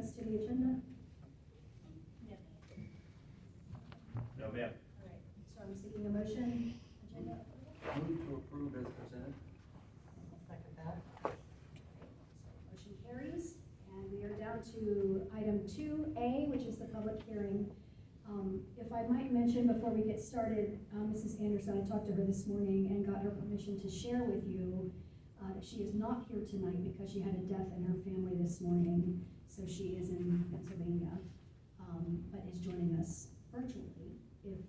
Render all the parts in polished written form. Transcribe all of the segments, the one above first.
amendments to the agenda? No, ma'am. All right, so I'm seeking a motion, agenda. Move to approve as presented. Second that. Motion carries, and we are down to item 2A, which is the public hearing. If I might mention before we get started, Mrs. Anderson, I talked to her this morning and got her permission to share with you that she is not here tonight because she had a death in her family this morning. So she is in Pennsylvania, but is joining us virtually if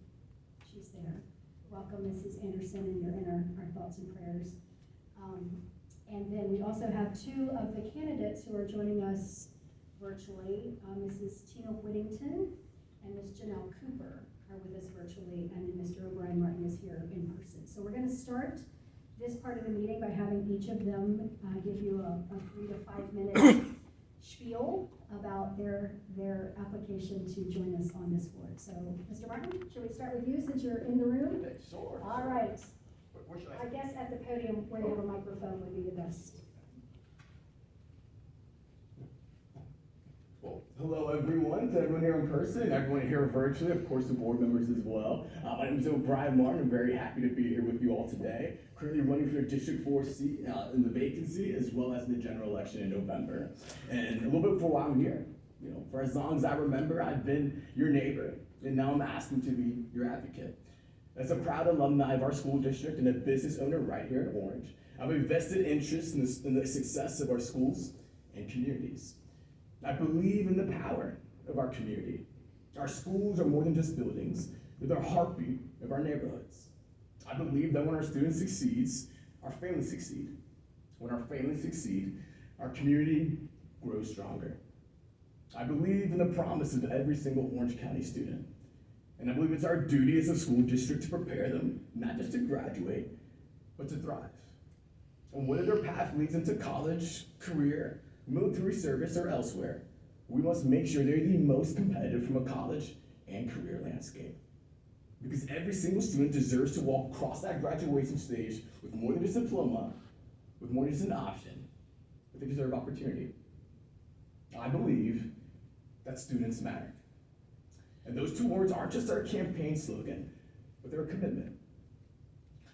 she's there. Welcome, Mrs. Anderson, and you're in our thoughts and prayers. And then we also have two of the candidates who are joining us virtually. Mrs. Whittington and Ms. Jennelle Cooper are with us virtually, and then Mr. O'Brien Martin is here in person. So we're going to start this part of the meeting by having each of them give you a 3 to 5 minute spiel about their application to join us on this board. So, Mr. Martin, should we start with you since you're in the room? Sure. All right. Where should I guess at the podium where you have a microphone would be the best. Well, hello everyone, to everyone here in person, everyone here virtually, of course the board members as well. My name is O'Brien Martin. I'm very happy to be here with you all today. Currently running for the District 4 seat in the vacancy, as well as in the general election in November. And a little bit before I'm here, for as long as I remember, I've been your neighbor, and now I'm asking to be your advocate. As a proud alumni of our school district and a business owner right here in Orange, I have a vested interest in the success of our schools and communities. I believe in the power of our community. Our schools are more than just buildings, they're the heartbeat of our neighborhoods. I believe that when our students succeeds, our families succeed. When our families succeed, our community grows stronger. I believe in the promise of every single Orange County student. And I believe it's our duty as a school district to prepare them, not just to graduate, but to thrive. And whether their path leads into college, career, military service, or elsewhere, we must make sure they're the most competitive from a college and career landscape. Because every single student deserves to walk across that graduation stage with more than just a diploma, with more than just an option, but they deserve opportunity. I believe that students matter. And those two words aren't just our campaign slogan, but they're a commitment.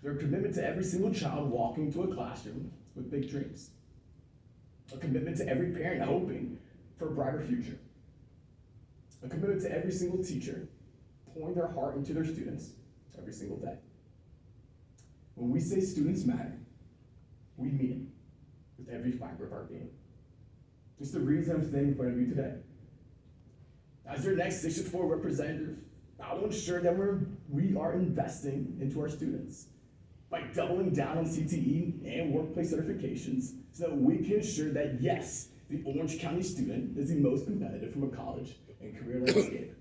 They're a commitment to every single child walking into a classroom with big dreams. A commitment to every parent hoping for a brighter future. A commitment to every single teacher pouring their heart into their students every single day. When we say students matter, we mean it with every fiber of our being. It's the reason I'm standing in front of you today. As your next District 4 representative, I will ensure that we are investing into our students by doubling down on CTE and workplace certifications so that we can ensure that, yes, the Orange County student is the most competitive from a college and career landscape.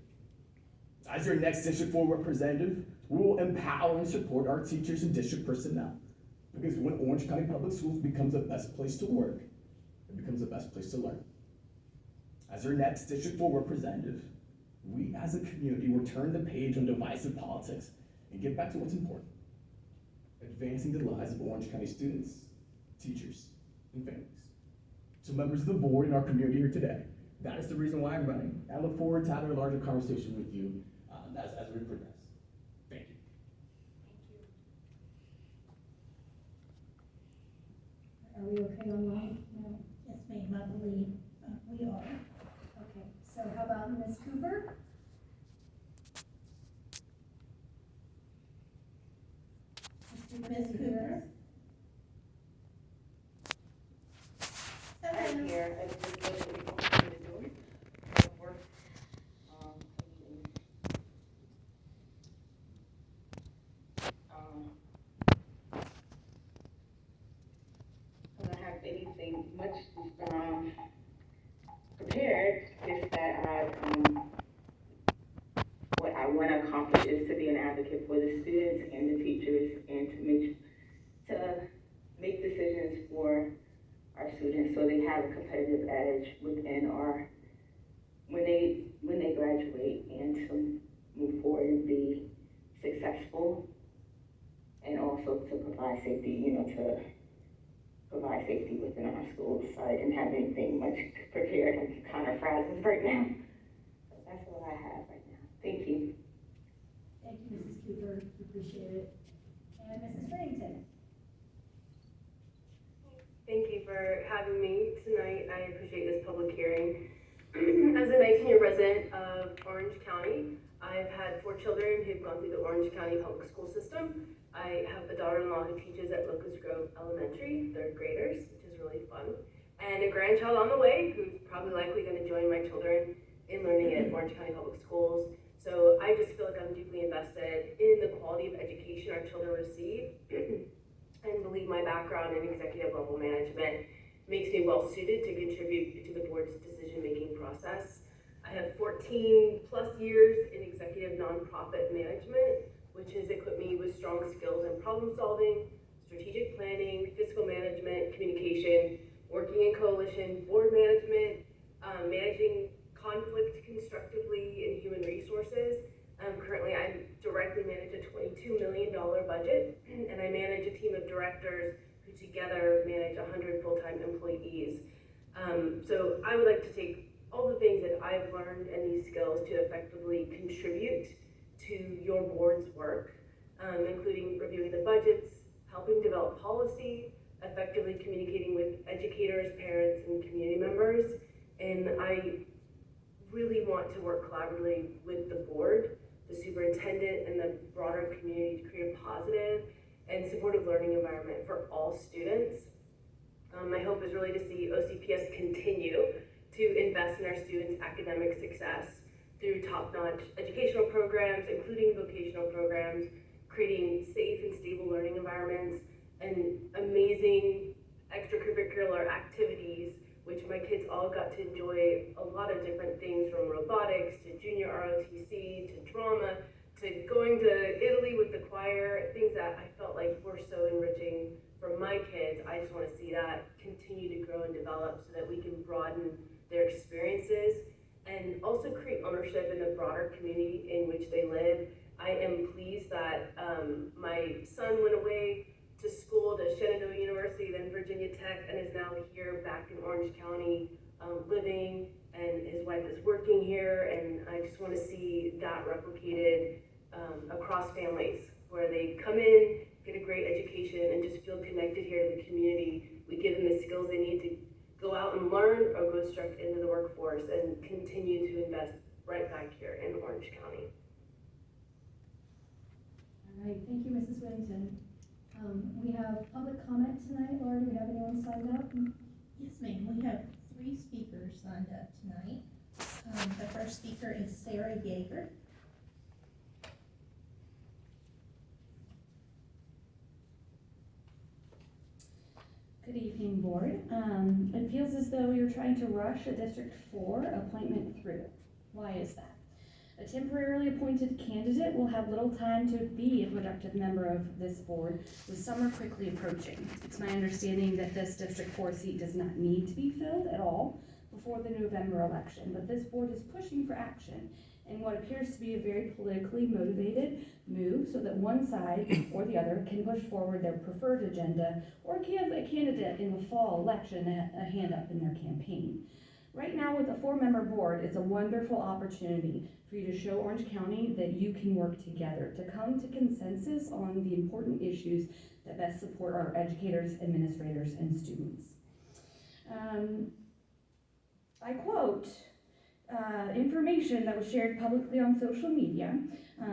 As your next District 4 representative, we will empower and support our teachers and district personnel. Because when Orange County Public Schools becomes the best place to work, it becomes the best place to learn. As your next District 4 representative, we as a community will turn the page on divisive politics and get back to what's important. Advancing the lives of Orange County students, teachers, and families. So members of the board and our community here today, that is the reason why I'm running. I look forward to having a larger conversation with you as we progress. Thank you. Are we okay online? No. Yes, ma'am, I believe we are. Okay, so how about Ms. Cooper? Ms. Cooper? I'm here. I just wanted to open the door. Work. I don't have anything much prepared. Just that what I want to accomplish is to be an advocate for the students and the teachers, and to make decisions for our students so they have a competitive edge within when they graduate, and to move forward and be successful, and also to provide safety, to provide safety within our schools. Sorry, I didn't have anything much prepared. I'm kind of frazzled right now. But that's all I have right now. Thank you. Thank you, Mrs. Cooper, we appreciate it. And Mrs. Whittington. Thank you for having me tonight. I appreciate this public hearing. As a 19-year resident of Orange County, I've had 4 children who've gone through the Orange County public school system. I have a daughter-in-law who teaches at Locust Grove Elementary, 3rd graders, which is really fun, and a grandchild on the way who's probably likely going to join my children in learning at Orange County Public Schools. So I just feel like I'm deeply invested in the quality of education our children receive and believe my background in executive level management makes me well suited to contribute to the board's decision-making process. I have 14 plus years in executive nonprofit management, which has equipped me with strong skills in problem solving, strategic planning, fiscal management, communication, working in coalition, board management, managing conflict constructively in human resources. Currently, I directly manage a $22 million budget, and I manage a team of directors who together manage 100 full-time employees. So I would like to take all the things that I've learned and these skills to effectively contribute to your board's work, including reviewing the budgets, helping develop policy, effectively communicating with educators, parents, and community members. And I really want to work collaboratively with the board, the superintendent, and the broader community to create a positive and supportive learning environment for all students. My hope is really to see OCPS continue to invest in our students' academic success through top-notch educational programs, including vocational programs, creating safe and stable learning environments, and amazing extracurricular activities, which my kids all got to enjoy a lot of different things, from robotics to junior ROTC to drama to going to Italy with the choir, things that I felt like were so enriching for my kids. I just want to see that continue to grow and develop so that we can broaden their experiences and also create ownership in the broader community in which they live. I am pleased that my son went away to school to Shenandoah University, then Virginia Tech, and is now here back in Orange County living, and his wife is working here, and I just want to see that replicated across families, where they come in, get a great education, and just feel connected here to the community. We give them the skills they need to go out and learn or go straight into the workforce and continue to invest right back here in Orange County. All right, thank you, Mrs. Whittington. We have public comment tonight. Laura, do we have anyone signed up? Yes, ma'am, we have 3 speakers signed up tonight. The first speaker is Sarah Yeager. Good evening, board. It feels as though you're trying to rush a District 4 appointment through. Why is that? A temporarily appointed candidate will have little time to be a productive member of this board, with summer quickly approaching. It's my understanding that this District 4 seat does not need to be filled at all before the November election, but this board is pushing for action in what appears to be a very politically motivated move so that one side or the other can push forward their preferred agenda or give a candidate in the fall election a hand up in their campaign. Right now, with a 4-member board, it's a wonderful opportunity for you to show Orange County that you can work together to come to consensus on the important issues that best support our educators, administrators, and students. I quote information that was shared publicly on social media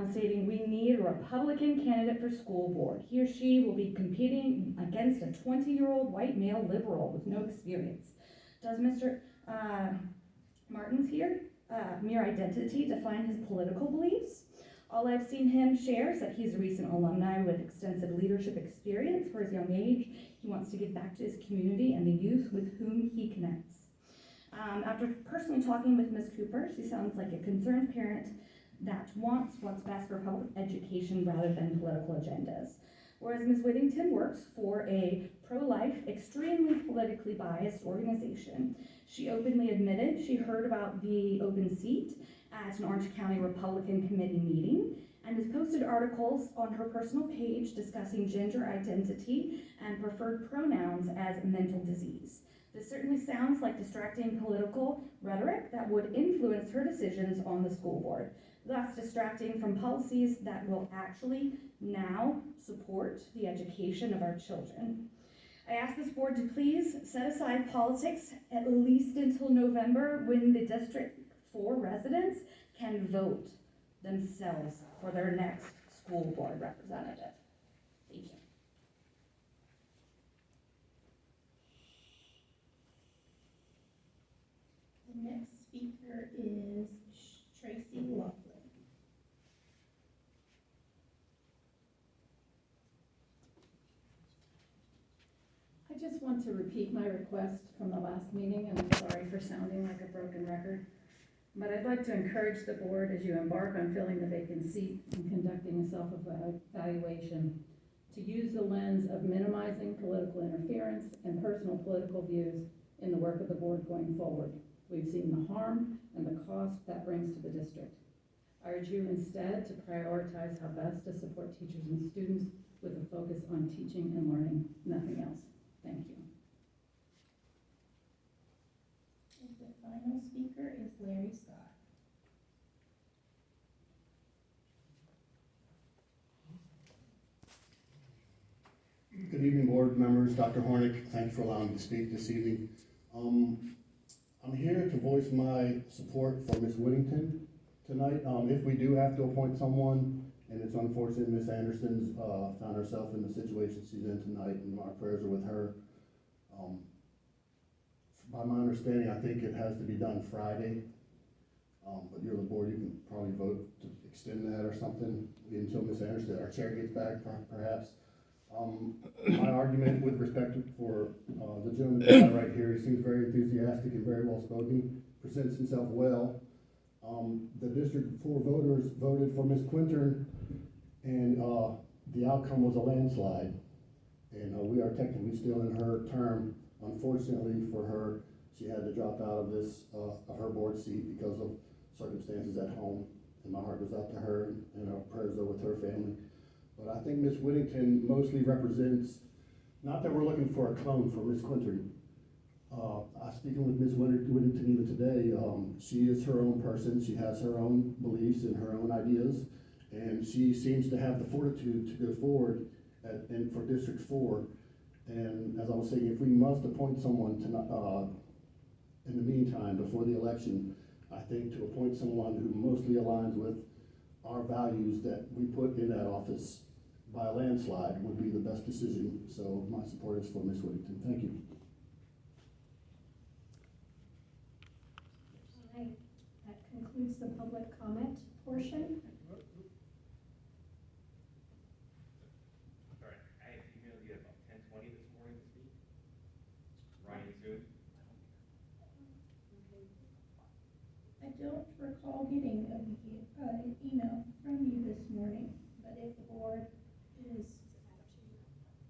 stating, "We need a Republican candidate for school board. He or she will be competing against a 20-year-old white male liberal with no experience. Does Mr. Martin's here mere identity define his political beliefs? All I've seen him share is that he's a recent alumni with extensive leadership experience. For his young age, he wants to give back to his community and the youth with whom he connects." After personally talking with Ms. Cooper, she sounds like a concerned parent that wants what's best for public education rather than political agendas. Whereas Ms. Whittington works for a pro-life, extremely politically biased organization. She openly admitted she heard about the open seat at an Orange County Republican committee meeting and has posted articles on her personal page discussing gender identity and preferred pronouns as mental disease. This certainly sounds like distracting political rhetoric that would influence her decisions on the school board, thus distracting from policies that will actually now support the education of our children. I ask this board to please set aside politics at least until November, when the District 4 residents can vote themselves for their next school board representative. Thank you. The next speaker is Tracy Laughlin. I just want to repeat my request from the last meeting, and I'm sorry for sounding like a broken record. But I'd like to encourage the board, as you embark on filling the vacant seat and conducting a self-evaluation, to use the lens of minimizing political interference and personal political views in the work of the board going forward. We've seen the harm and the cost that brings to the district. I urge you instead to prioritize how best to support teachers and students with a focus on teaching and learning, nothing else. Thank you. And the final speaker is Larry Scott. Good evening, board members. Dr. Hornick, thanks for allowing me to speak this evening. I'm here to voice my support for Ms. Whittington tonight. If we do have to appoint someone, and it's unfortunate Ms. Anderson's found herself in the situation she's in tonight, and our prayers are with her. By my understanding, I think it has to be done Friday, but you're the board, you can probably vote to extend that or something until Ms. Anderson, our chair, gets back, perhaps. My argument with respect to, for the gentleman right here, he seems very enthusiastic and very well spoken, presents himself well. The District 4 voters voted for Ms. Quintern, and the outcome was a landslide. And we are technically still in her term. Unfortunately for her, she had to drop out of this, of her board seat because of circumstances at home. And my heart goes out to her, and our prayers are with her family. But I think Ms. Whittington mostly represents, not that we're looking for a clone for Ms. Quintern. Speaking with Ms. Whittington even today, she is her own person. She has her own beliefs and her own ideas, and she seems to have the fortitude to go forward and for District 4. And as I was saying, if we must appoint someone to, in the meantime, before the election, I think to appoint someone who mostly aligns with our values that we put in that office by a landslide would be the best decision. So my support is for Ms. Whittington. Thank you. All right, that concludes the public comment portion. Sorry, I emailed you at about 10:20 this morning to speak. Ryan soon. I don't recall getting an email from you this morning, but if the board is,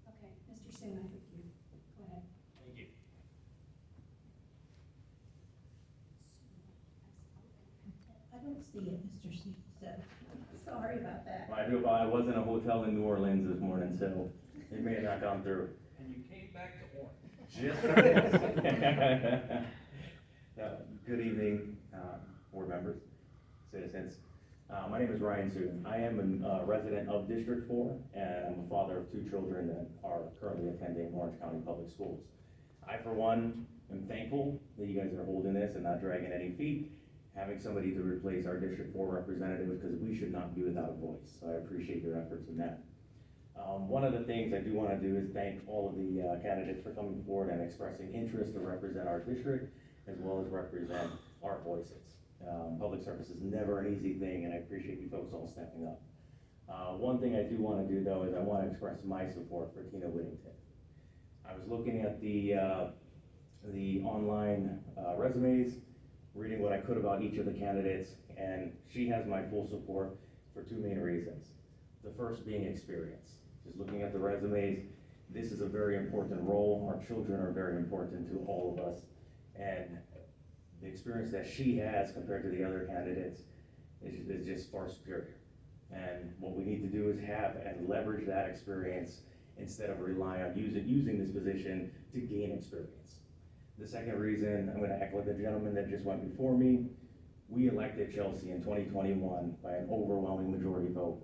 Okay, Mr. Soon, I think you, go ahead. Thank you. I don't see it, Mr. C, so, sorry about that. I do, I was in a hotel in New Orleans this morning, so it may have not gone through. And you came back to Orange. Just good evening, board members, citizens. My name is Ryan Sue. I am a resident of District 4, and I'm a father of 2 children that are currently attending Orange County Public Schools. I, for one, am thankful that you guys are holding this and not dragging any feet, having somebody to replace our District 4 representative, because we should not be without a voice. So I appreciate your efforts in that. One of the things I do want to do is thank all of the candidates for coming forward and expressing interest to represent our district, as well as represent our voices. Public service is never an easy thing, and I appreciate you folks all stepping up. One thing I do want to do, though, is I want to express my support for Tina Whittington. I was looking at the online resumes, reading what I could about each of the candidates, and she has my full support for 2 main reasons. The first being experience. Just looking at the resumes, this is a very important role. Our children are very important to all of us, and the experience that she has compared to the other candidates is just far superior. And what we need to do is have and leverage that experience instead of rely on using this position to gain experience. The second reason, I'm gonna echo the gentleman that just went before me. We elected Chelsea in 2021 by an overwhelming majority vote.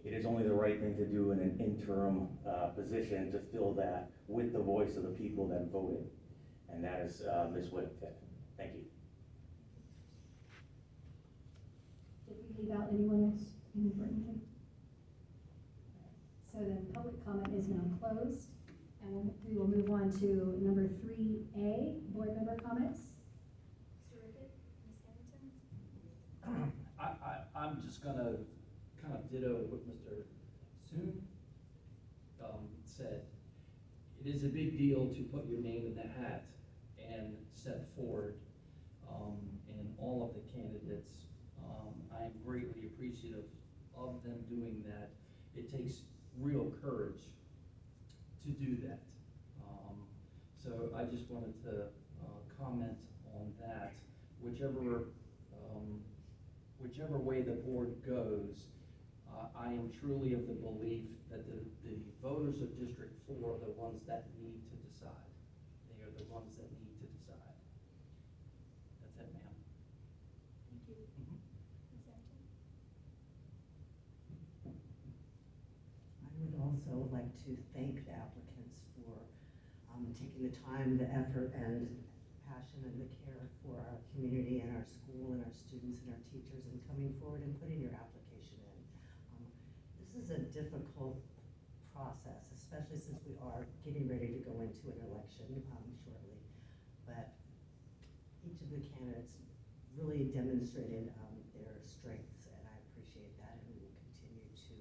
It is only the right thing to do in an interim position to fill that with the voice of the people that voted. And that is Ms. Whittington. Thank you. Did we leave out anyone else inadvertently? So then public comment is now closed, and we will move on to number 3A, board member comments. Mr. Rickett, Ms. Hamilton? I'm just gonna kind of ditto what Mr. Soon said. It is a big deal to put your name in the hat and step forward, and all of the candidates. I am greatly appreciative of them doing that. It takes real courage to do that. So I just wanted to comment on that. Whichever way the board goes, I am truly of the belief that the voters of District 4 are the ones that need to decide. They are the ones that need to decide. That's it, ma'am. Thank you. Mhm. Ms. Hampton? I would also like to thank the applicants for taking the time, the effort, and passion and the care for our community and our school and our students and our teachers, and coming forward and putting your application in. This is a difficult process, especially since we are getting ready to go into an election shortly. But each of the candidates really demonstrated their strengths, and I appreciate that, and we will continue to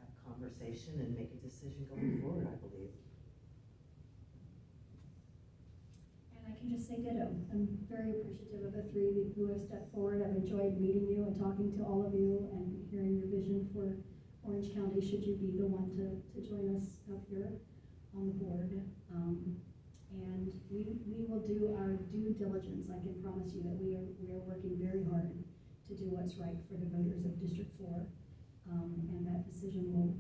have conversation and make a decision going forward, I believe. And I can just say ditto. I'm very appreciative of the three who have stepped forward. I've enjoyed meeting you and talking to all of you and hearing your vision for Orange County, should you be the one to join us up here on the board. And we will do our due diligence. I can promise you that we are working very hard to do what's right for the voters of District 4. And that decision will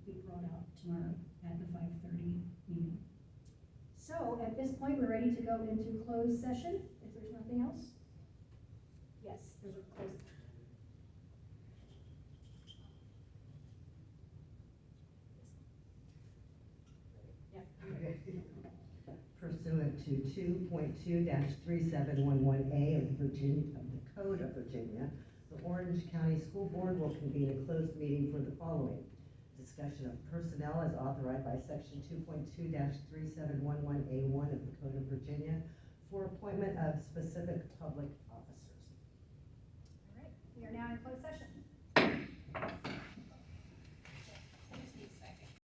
be brought out tomorrow at the 5:30 meeting. So at this point, we're ready to go into closed session, if there's nothing else. Yes, there's a closed. Pursuant to 2.2-3711A of the Code of Virginia, the Orange County School Board will convene a closed meeting for the following: discussion of personnel as authorized by section 2.2-3711A1 of the Code of Virginia for appointment of specific public